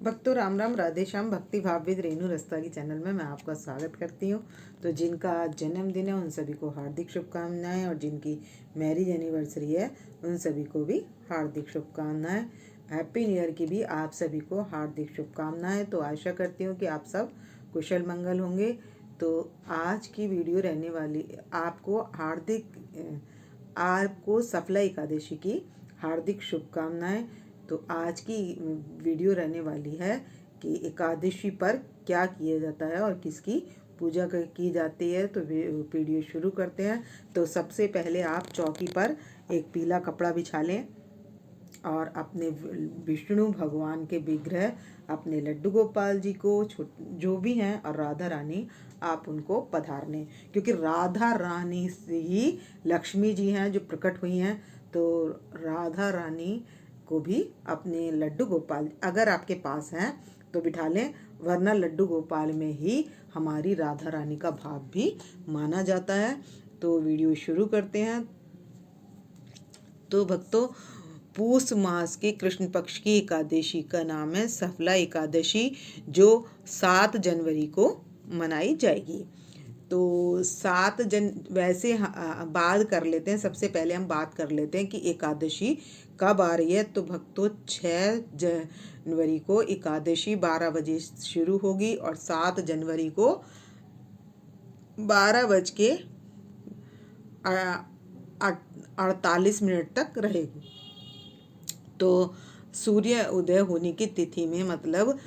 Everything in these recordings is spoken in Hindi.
भक्तों राम राम, राधे श्याम। भक्ति भाव विद रेणु रस्तोगी चैनल में मैं आपका स्वागत करती हूँ। तो जिनका आज जन्मदिन है उन सभी को हार्दिक शुभकामनाएं, और जिनकी मैरिज एनिवर्सरी है उन सभी को भी हार्दिक शुभकामनाएं। हैप्पी न्यू ईयर की भी आप सभी को हार्दिक शुभकामनाएं। तो आशा करती हूँ कि आप सब कुशल मंगल होंगे। तो आज की वीडियो रहने वाली आपको सफला एकादशी की हार्दिक शुभकामनाएं। तो आज की वीडियो रहने वाली है कि एकादशी पर क्या किया जाता है और किसकी पूजा की जाती है। तो वीडियो शुरू करते हैं। तो सबसे पहले आप चौकी पर एक पीला कपड़ा बिछा लें और अपने विष्णु भगवान के विग्रह, अपने लड्डू गोपाल जी को, जो भी हैं, और राधा रानी, आप उनको पधारने, क्योंकि राधा रानी से ही लक्ष्मी जी हैं जो प्रकट हुई हैं। तो राधा रानी को भी अपने लड्डू गोपाल अगर आपके पास हैं तो बिठा लें, वरना लड्डू गोपाल में ही हमारी राधा रानी का भाव भी माना जाता है। तो वीडियो शुरू करते हैं। तो भक्तों, पूस मास के कृष्ण पक्ष की एकादशी का नाम है सफला एकादशी, जो 7 जनवरी को मनाई जाएगी। तो वैसे बात कर लेते हैं। सबसे पहले हम बात कर लेते हैं कि एकादशी कब आ रही है। तो भक्तों, 6 जनवरी को एकादशी 12 बजे शुरू होगी और 7 जनवरी को 12:48 तक रहेगी। तो सूर्य उदय होने की तिथि में, मतलब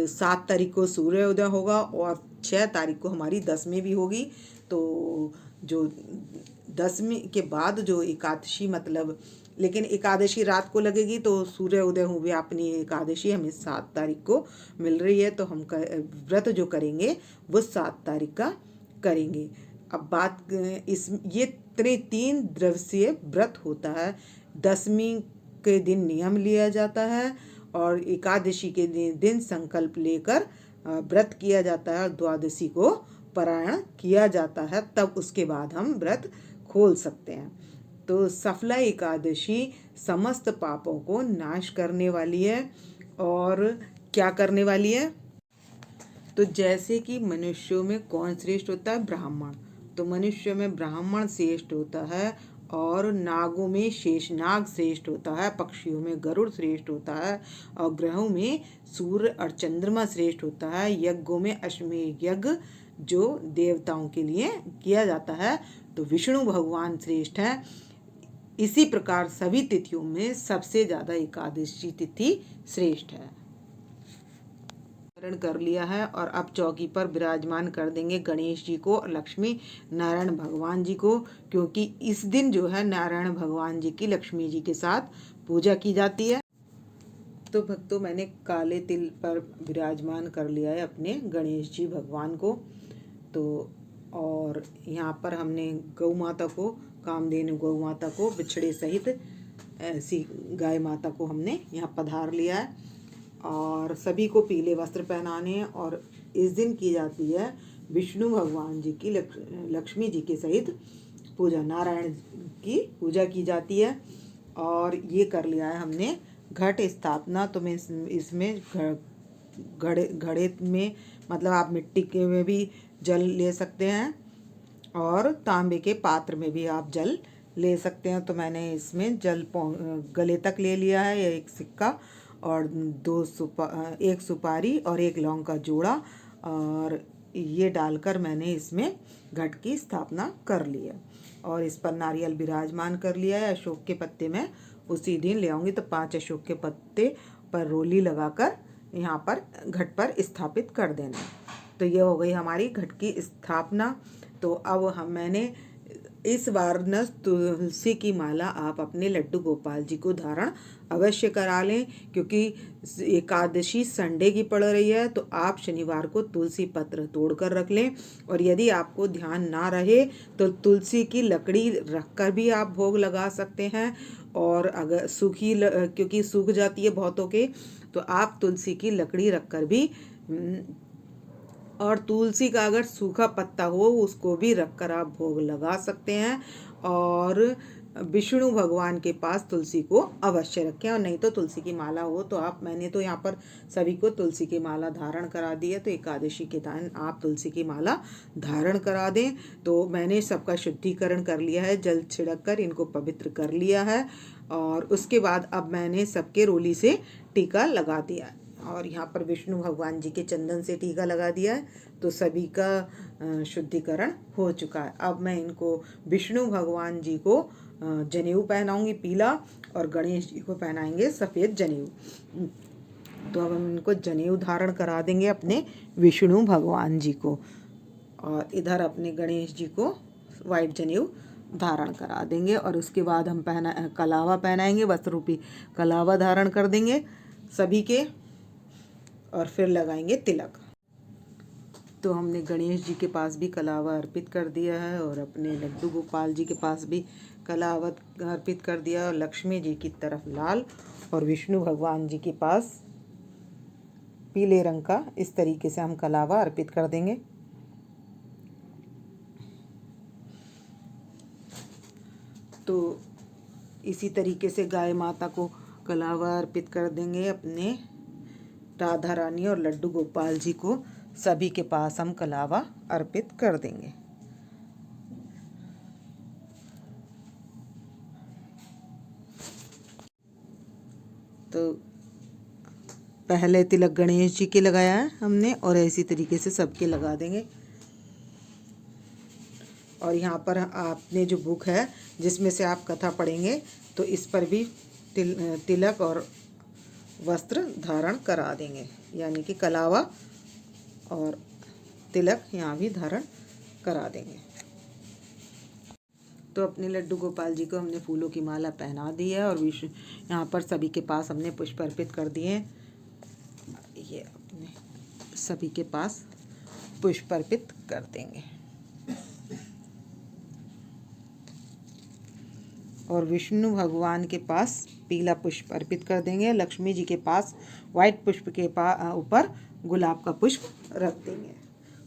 7 तारीख को सूर्य उदय होगा और 6 तारीख को हमारी दसवीं भी होगी। तो जो दसवीं के बाद जो एकादशी, मतलब लेकिन एकादशी रात को लगेगी, तो सूर्य उदय हुए अपनी एकादशी हमें 7 तारीख को मिल रही है। तो हम व्रत जो करेंगे वो 7 तारीख का करेंगे। अब बात ये 3 दिवसीय व्रत होता है। दसवीं के दिन नियम लिया जाता है और एकादशी के दिन संकल्प लेकर व्रत किया जाता है और द्वादशी को पारायण किया जाता है। तब उसके बाद हम व्रत खोल सकते हैं। तो सफला एकादशी समस्त पापों को नाश करने वाली है। और क्या करने वाली है? तो जैसे कि मनुष्यों में कौन श्रेष्ठ होता है? ब्राह्मण। तो मनुष्य में ब्राह्मण श्रेष्ठ होता है, और नागों में शेषनाग श्रेष्ठ होता है, पक्षियों में गरुड़ श्रेष्ठ होता है, और ग्रहों में सूर्य और चंद्रमा श्रेष्ठ होता है। यज्ञों में अश्वमेध यज्ञ जो देवताओं के लिए किया जाता है, तो विष्णु भगवान श्रेष्ठ है। इसी प्रकार सभी तिथियों में सबसे ज्यादा एकादशी तिथि श्रेष्ठ है। कर लिया है और अब चौकी पर विराजमान कर देंगे गणेश जी को और लक्ष्मी नारायण भगवान जी को, क्योंकि इस दिन जो है नारायण भगवान जी की लक्ष्मी जी के साथ पूजा की जाती है। तो भक्तों, मैंने काले तिल पर विराजमान कर लिया है अपने गणेश जी भगवान को। तो और यहाँ पर हमने गौ माता को, कामधेनु गौ माता को बिछड़े सहित ऐसी गाय माता को हमने यहाँ पधार लिया है, और सभी को पीले वस्त्र पहनाने हैं। और इस दिन की जाती है विष्णु भगवान जी की लक्ष्मी जी के सहित पूजा, नारायण की पूजा की जाती है। और ये कर लिया है हमने घट स्थापना। तो मैं इसमें घड़े में, मतलब आप मिट्टी के में भी जल ले सकते हैं और तांबे के पात्र में भी आप जल ले सकते हैं। तो मैंने इसमें जल गले तक ले लिया है, एक सिक्का और 1 सुपारी और 1 लौंग का जोड़ा, और ये डालकर मैंने इसमें घट की स्थापना कर ली है। और इस पर नारियल विराजमान कर लिया है। अशोक के पत्ते में उसी दिन ले आऊँगी, तो 5 अशोक के पत्ते पर रोली लगाकर यहाँ पर घट पर स्थापित कर देना। तो ये हो गई हमारी घट की स्थापना। तो अब मैंने इस बार न तुलसी की माला आप अपने लड्डू गोपाल जी को धारण अवश्य करा लें, क्योंकि एकादशी संडे की पड़ रही है। तो आप शनिवार को तुलसी पत्र तोड़कर रख लें, और यदि आपको ध्यान ना रहे तो तुलसी की लकड़ी रखकर भी आप भोग लगा सकते हैं। और अगर क्योंकि सूख जाती है बहुतों के, तो आप तुलसी की लकड़ी रखकर भी, और तुलसी का अगर सूखा पत्ता हो उसको भी रखकर आप भोग लगा सकते हैं। और विष्णु भगवान के पास तुलसी को अवश्य रखें। और नहीं तो तुलसी की माला हो तो आप, मैंने तो यहाँ पर सभी को तुलसी की माला धारण करा दी है, तो एकादशी के दिन आप तुलसी की माला धारण करा दें। तो मैंने सबका शुद्धिकरण कर लिया है, जल छिड़क कर इनको पवित्र कर लिया है। और उसके बाद अब मैंने सबके रोली से टीका लगा दिया है, और यहाँ पर विष्णु भगवान जी के चंदन से टीका लगा दिया है, तो सभी का शुद्धिकरण हो चुका है। अब मैं इनको, विष्णु भगवान जी को जनेऊ पहनाऊंगी पीला, और गणेश जी को पहनाएंगे सफ़ेद जनेऊ। तो अब हम इनको जनेऊ धारण करा देंगे अपने विष्णु भगवान जी को, और इधर अपने गणेश जी को वाइट जनेऊ धारण करा देंगे। और उसके बाद हम कलावा पहनाएंगे, वस्त्र रूपी कलावा धारण कर देंगे सभी के, और फिर लगाएंगे तिलक। तो हमने गणेश जी के पास भी कलावा अर्पित कर दिया है, और अपने लड्डू गोपाल जी के पास भी कलावा अर्पित कर दिया, और लक्ष्मी जी की तरफ लाल, और विष्णु भगवान जी के पास पीले रंग का इस तरीके से हम कलावा अर्पित कर देंगे। तो इसी तरीके से गाय माता को कलावा अर्पित कर देंगे, अपने राधा रानी और लड्डू गोपाल जी को सभी के पास हम कलावा अर्पित कर देंगे। तो पहले तिलक गणेश जी के लगाया है हमने, और इसी तरीके से सबके लगा देंगे। और यहाँ पर आपने जो बुक है जिसमें से आप कथा पढ़ेंगे, तो इस पर भी तिलक और वस्त्र धारण करा देंगे, यानी कि कलावा और तिलक यहाँ भी धारण करा देंगे। तो अपने लड्डू गोपाल जी को हमने फूलों की माला पहना दी है, और यहाँ पर सभी के पास हमने पुष्प अर्पित कर दिए हैं। ये अपने सभी के पास पुष्प अर्पित कर देंगे, और विष्णु भगवान के पास पीला पुष्प अर्पित कर देंगे। लक्ष्मी जी के पास वाइट पुष्प के ऊपर गुलाब का पुष्प रख देंगे,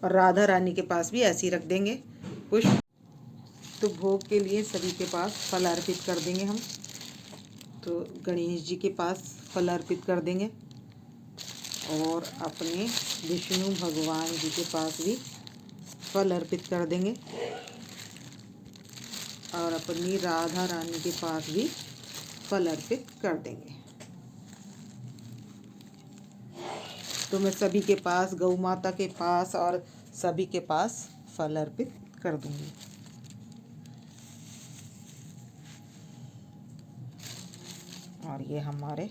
और राधा रानी के पास भी ऐसे ही रख देंगे पुष्प। तो भोग के लिए सभी के पास फल अर्पित कर देंगे हम। तो गणेश जी के पास फल अर्पित कर देंगे, और अपने विष्णु भगवान जी के पास भी फल अर्पित कर देंगे, और अपनी राधा रानी के पास भी फल अर्पित कर देंगे। तो मैं सभी के पास, गौ माता के पास और सभी के पास फल अर्पित कर दूंगी। और ये हमारे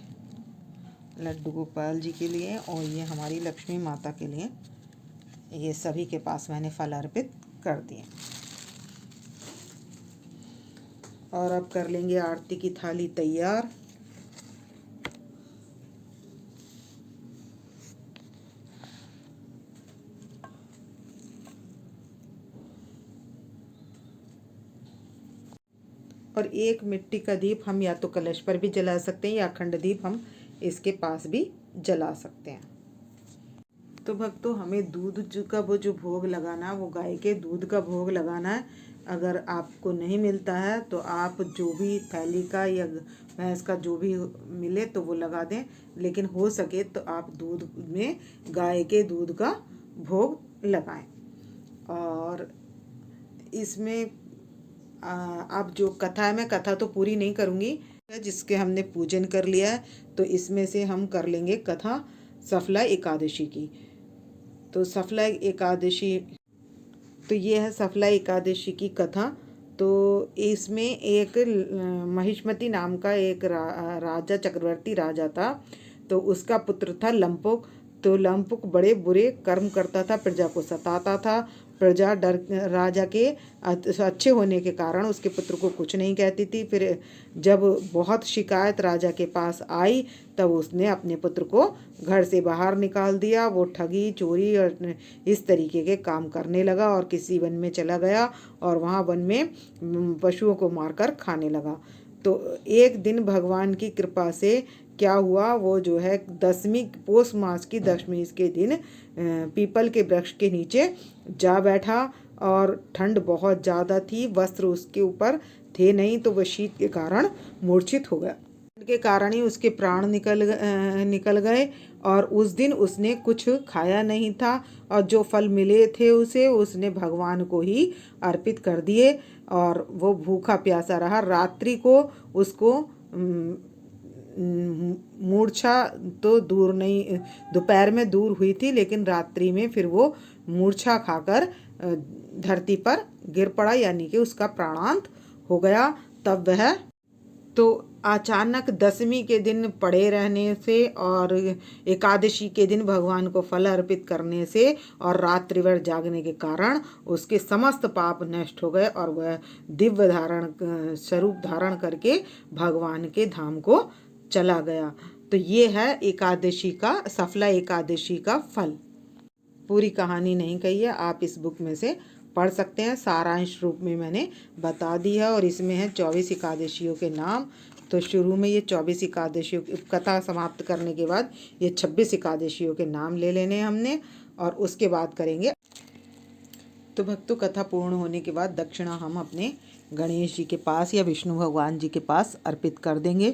लड्डू गोपाल जी के लिए, और ये हमारी लक्ष्मी माता के लिए, ये सभी के पास मैंने फल अर्पित कर दिए। और अब कर लेंगे आरती की थाली तैयार। और एक मिट्टी का दीप हम या तो कलश पर भी जला सकते हैं, या अखंड दीप हम इसके पास भी जला सकते हैं। तो भक्तों, हमें दूध का वो जो भोग लगाना है, वो गाय के दूध का भोग लगाना है। अगर आपको नहीं मिलता है तो आप जो भी थैली का या भैंस का जो भी मिले तो वो लगा दें, लेकिन हो सके तो आप दूध में गाय के दूध का भोग लगाएं। और इसमें आप जो कथा है, मैं कथा तो पूरी नहीं करूँगी, जिसके हमने पूजन कर लिया है, तो इसमें से हम कर लेंगे कथा सफला एकादशी की। तो सफला एकादशी, तो ये है सफला एकादशी की कथा। तो इसमें एक महिष्मति नाम का एक राजा, चक्रवर्ती राजा था। तो उसका पुत्र था लंपुक। तो लंपुक बड़े बुरे कर्म करता था, प्रजा को सताता था। प्रजा राजा के अच्छे होने के कारण उसके पुत्र को कुछ नहीं कहती थी। फिर जब बहुत शिकायत राजा के पास आई, तब उसने अपने पुत्र को घर से बाहर निकाल दिया। वो ठगी, चोरी और इस तरीके के काम करने लगा, और किसी वन में चला गया, और वहाँ वन में पशुओं को मारकर खाने लगा। तो एक दिन भगवान की कृपा से क्या हुआ, वो जो है पोष मास की दशमी के दिन पीपल के वृक्ष के नीचे जा बैठा, और ठंड बहुत ज़्यादा थी। वस्त्र उसके ऊपर थे नहीं, तो वह शीत के कारण मूर्छित हो गया। के कारण ही उसके प्राण निकल गए और उस दिन उसने कुछ खाया नहीं था और जो फल मिले थे उसे उसने भगवान को ही अर्पित कर दिए और वो भूखा प्यासा रहा। रात्रि को उसको मूर्छा तो दूर नहीं, दोपहर में दूर हुई थी, लेकिन रात्रि में फिर वो मूर्छा खाकर धरती पर गिर पड़ा, यानी कि उसका प्राणांत हो गया। तब वह तो अचानक दशमी के दिन पड़े रहने से और एकादशी के दिन भगवान को फल अर्पित करने से और रात्रि भर जागने के कारण उसके समस्त पाप नष्ट हो गए और वह दिव्य स्वरूप धारण करके भगवान के धाम को चला गया। तो ये है एकादशी का, सफला एकादशी का फल। पूरी कहानी नहीं कही है, आप इस बुक में से पढ़ सकते हैं, सारांश रूप में मैंने बता दी है। और इसमें है 24 एकादशियों के नाम। तो शुरू में ये 24 एकादशियों की कथा समाप्त करने के बाद ये 26 एकादशियों के नाम ले लेने हमने और उसके बाद करेंगे। तो भक्तों, कथा पूर्ण होने के बाद दक्षिणा हम अपने गणेश जी के पास या विष्णु भगवान जी के पास अर्पित कर देंगे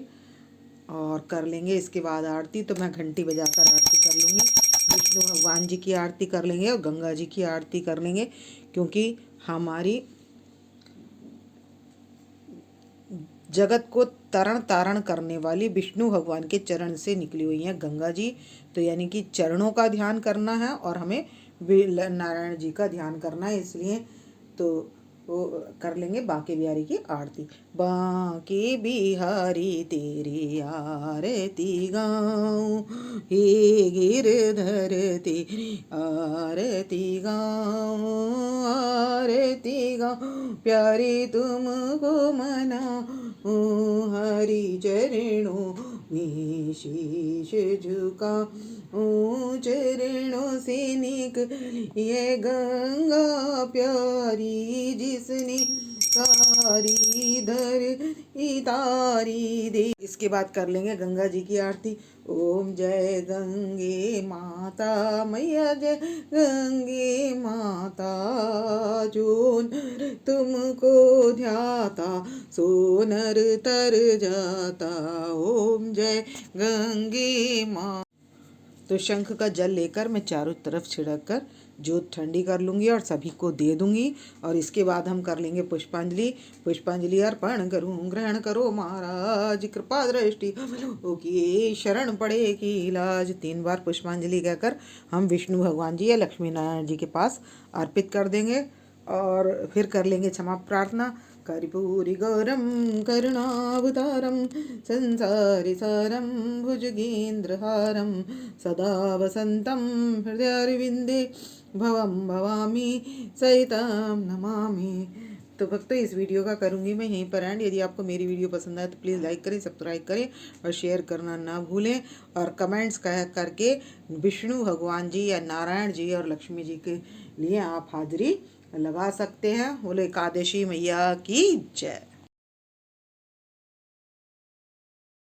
और कर लेंगे। इसके बाद आरती, तो मैं घंटी बजाकर आरती कर लूँगी। विष्णु भगवान जी की आरती कर लेंगे और गंगा जी की आरती कर लेंगे, क्योंकि हमारी जगत को तरण तारण करने वाली विष्णु भगवान के चरण से निकली हुई हैं गंगा जी। तो यानी कि चरणों का ध्यान करना है और हमें नारायण जी का ध्यान करना है, इसलिए तो वो कर लेंगे बांके बिहारी की आरती। बांके बिहारी तेरी आरती गाऊं, हे गिरधर तेरी आरती गाऊं, आरती गाऊं प्यारी तुमको मनाऊं, हरि चरणों में शीश झुकाऊं, चरणों से निकली गंगा प्यारी, जिसने सारी तारी दे। इसके बाद कर लेंगे गंगा जी की आरती। ओम जय गंगे माता मैया, जय गंगे माता, जो नर तुमको ध्याता सो नर तर जाता। ओम जय गंगे माँ। तो शंख का जल लेकर मैं चारों तरफ छिड़क कर जोत ठंडी कर लूँगी और सभी को दे दूँगी। और इसके बाद हम कर लेंगे पुष्पांजलि। पुष्पांजलि अर्पण करूँ, ग्रहण करो महाराज, कृपा दृष्टि की शरण पड़े की इलाज। 3 बार पुष्पांजलि कहकर हम विष्णु भगवान जी या लक्ष्मी नारायण जी के पास अर्पित कर देंगे और फिर कर लेंगे क्षमा प्रार्थना। कर्पूरी गौरम करुणावतारम संसारी सारम भुजगेन्द्रहारम सदा वसंतम हृदयारविंदे भवम भवामी सहितम नमामि। तो भक्तों, इस वीडियो का करूँगी मैं यहीं पर एंड। यदि आपको मेरी वीडियो पसंद आए तो प्लीज़ लाइक करें, सब्सक्राइब करें और शेयर करना ना भूलें। और कमेंट्स करके विष्णु भगवान जी या नारायण जी और लक्ष्मी जी के लिए आप हाजिरी लगा सकते हैं। बोले एकादशी मैया की जय।